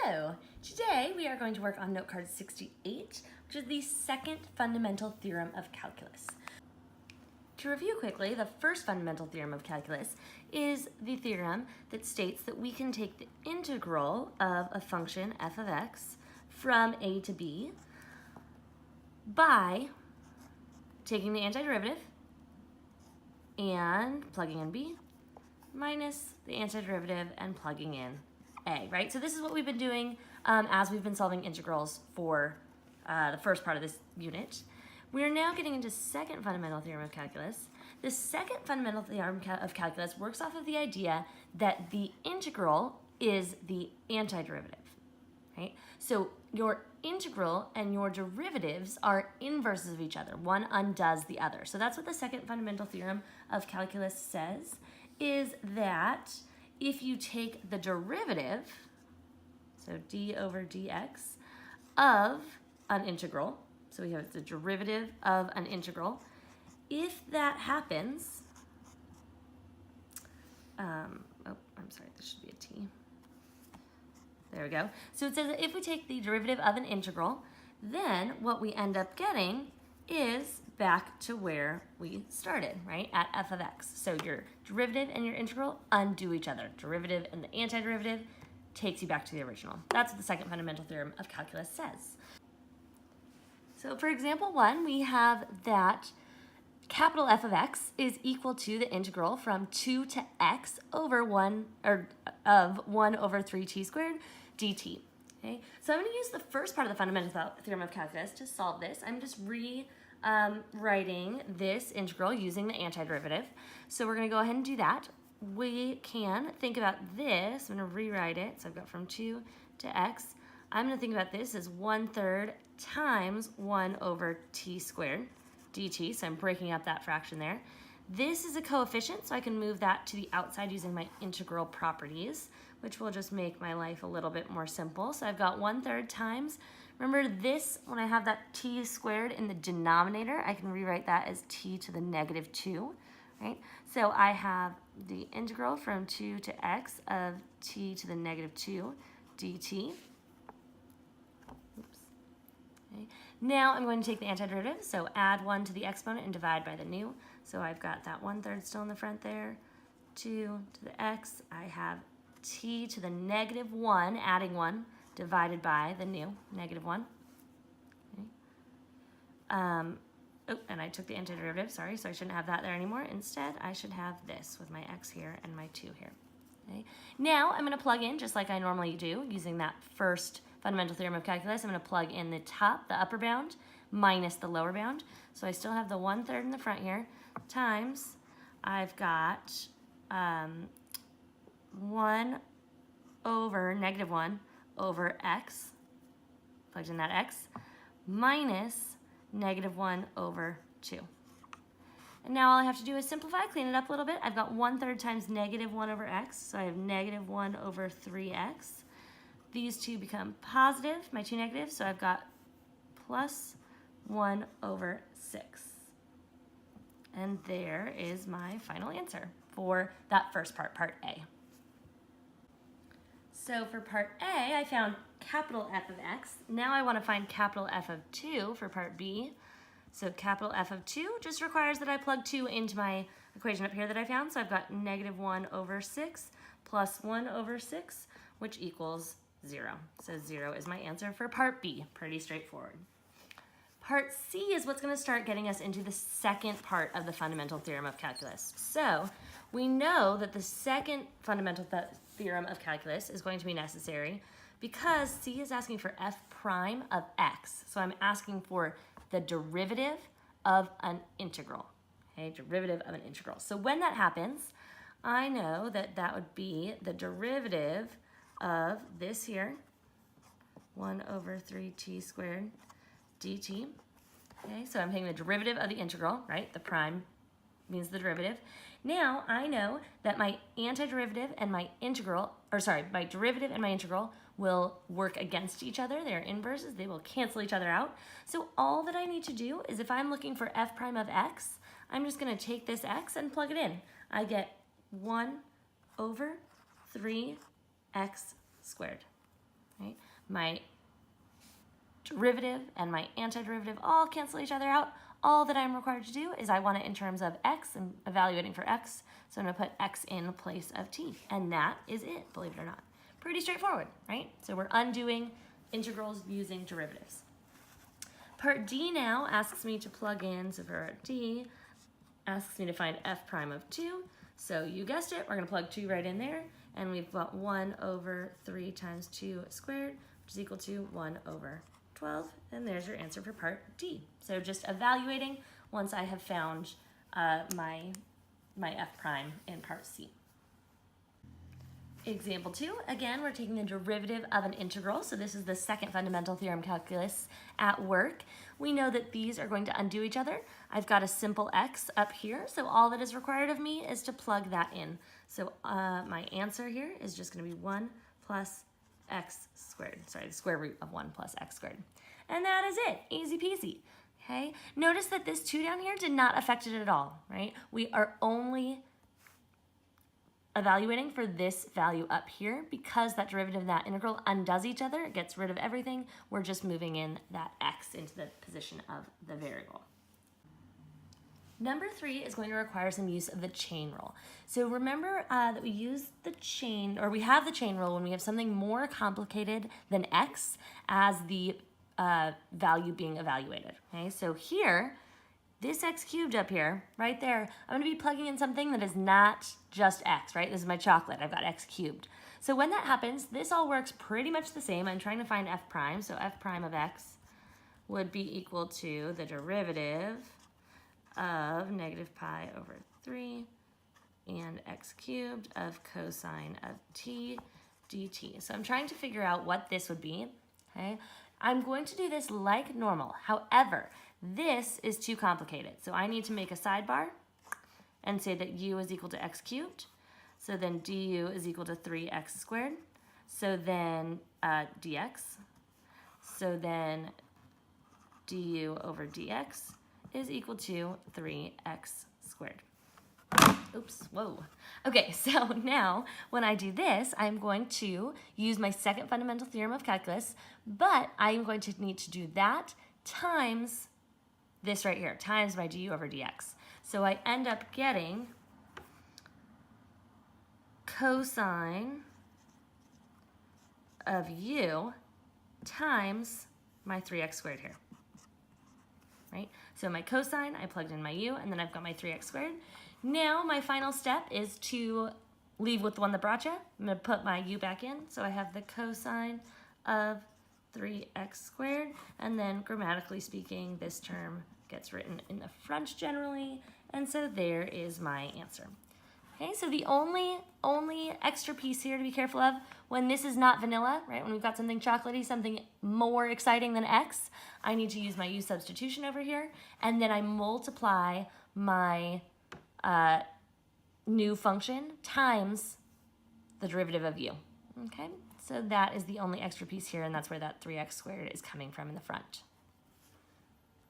Hello! Today we are going to work on note card 68, which is the second fundamental theorem of calculus. To review quickly, the first fundamental theorem of calculus is the theorem that states that we can take the integral of a function f of x from a to b by taking the antiderivative and plugging in b minus the antiderivative and plugging in a, right? So this is what we've been doing as we've been solving integrals for the first part of this unit. We're now getting into second fundamental theorem of calculus. The second fundamental theorem of calculus works off of the idea that the integral is the antiderivative, right? So your integral and your derivatives are inverses of each other. One undoes the other. So that's what the second fundamental theorem of calculus says, is that if you take the derivative, so d over dx, of an integral, so we have the derivative of an integral, if that happens, I'm sorry, this should be a t. There we go. So it says that if we take the derivative of an integral, then what we end up getting is back to where we started, right, at f of x. So your derivative and your integral undo each other. Derivative and the antiderivative takes you back to the original. That's what the second fundamental theorem of calculus says. So for example 1, we have that capital F of x is equal to the integral from 2 to x over 1, or of 1 over 3t squared dt. Okay, so I'm going to use the first part of the fundamental theorem of calculus to solve this. I'm just rewriting this integral using the antiderivative. So we're going to go ahead and do that. We can think about this. I'm going to rewrite it. So I've got from 2 to x. I'm going to think about this as 1/3 times 1 over t squared dt. So I'm breaking up that fraction there. This is a coefficient, so I can move that to the outside using my integral properties, which will just make my life a little bit more simple. So I've got 1/3 times. Remember this, when I have that t squared in the denominator, I can rewrite that as t to the negative 2, right? So I have the integral from 2 to x of t to the negative 2 dt. Oops. Okay. Now I'm going to take the antiderivative, so add 1 to the exponent and divide by the new. So I've got that 1/3 still in the front there. 2 to the x, I have t to the negative 1, adding 1, divided by the new, negative 1. Okay. Oh, and I took the antiderivative, sorry, so I shouldn't have that there anymore. Instead, I should have this with my x here and my 2 here. Okay. Now I'm going to plug in, just like I normally do, using that first fundamental theorem of calculus. I'm going to plug in the top, the upper bound, minus the lower bound. So I still have the 1/3 in the front here, times I've got 1 over negative 1 over x, plugged in that x, minus negative 1 over 2. And now all I have to do is simplify, clean it up a little bit. I've got 1/3 times negative 1 over x, so I have negative 1 over 3x. These two become positive, my two negatives, so I've got plus 1 over 6. And there is my final answer for that first part, part A. So for part A, I found capital F of x. Now I want to find capital F of 2 for part B. So capital F of 2 just requires that I plug 2 into my equation up here that I found. So I've got negative 1 over 6 plus 1 over 6, which equals 0. So 0 is my answer for part B. Pretty straightforward. Part C is what's going to start getting us into the second part of the fundamental theorem of calculus. So we know that the second fundamental theorem of calculus is going to be necessary because C is asking for f prime of x. So I'm asking for the derivative of an integral. Okay, derivative of an integral. So when that happens, I know that that would be the derivative of this here, 1 over 3t squared dt. Okay, so I'm taking the derivative of the integral, right? The prime means the derivative. Now I know that my antiderivative and my integral, or sorry, my derivative and my integral will work against each other. They're inverses, they will cancel each other out. So all that I need to do is, if I'm looking for f prime of x, I'm just going to take this x and plug it in. I get 1 over 3x squared. right? My derivative and my antiderivative all cancel each other out. All that I'm required to do is I want it in terms of x and evaluating for x. So I'm going to put x in place of t. And that is it, believe it or not. Pretty straightforward, right? So we're undoing integrals using derivatives. Part D now asks me to plug in, so for part D, asks me to find f prime of 2. So you guessed it, we're going to plug 2 right in there. And we've got 1 over 3 times 2 squared, which is equal to 1 over 12, and there's your answer for part D. So just evaluating once I have found my f prime in part C. Example 2, again, we're taking the derivative of an integral. So this is the second fundamental theorem calculus at work. We know that these are going to undo each other. I've got a simple x up here, so all that is required of me is to plug that in. So my answer here is just going to be 1 plus x squared. Sorry, the square root of 1 plus x squared. And that is it. Easy peasy. Okay? Notice that this 2 down here did not affect it at all, right? We are only evaluating for this value up here because that derivative of that integral undoes each other. It gets rid of everything. We're just moving in that x into the position of the variable. Number 3 is going to require some use of the chain rule. So remember that we use the chain, or we have the chain rule when we have something more complicated than x as the value being evaluated. Okay, so here, this x cubed up here, right there, I'm going to be plugging in something that is not just x, right? This is my chocolate. I've got x cubed. So when that happens, this all works pretty much the same. I'm trying to find f prime, so f prime of x would be equal to the derivative of negative pi over 3 and x cubed of cosine of t dt. So I'm trying to figure out what this would be, okay? I'm going to do this like normal. However, this is too complicated. So I need to make a sidebar and say that u is equal to x cubed. So then du is equal to 3x squared. So then dx. So then du over dx is equal to 3x squared. Oops, whoa. Okay, so now when I do this, I'm going to use my second fundamental theorem of calculus, but I'm going to need to do that times this right here, times my du over dx. So I end up getting cosine of u times my 3x squared here. Right? So my cosine, I plugged in my u, and then I've got my 3x squared. Now my final step is to leave with the one that brought you. I'm going to put my u back in. So I have the cosine of 3x squared, and then grammatically speaking, this term gets written in the front generally, and so there is my answer. Okay, so the only extra piece here to be careful of when this is not vanilla, right, when we've got something chocolatey, something more exciting than x, I need to use my u substitution over here, and then I multiply my new function times the derivative of u. Okay, so that is the only extra piece here, and that's where that 3x squared is coming from in the front.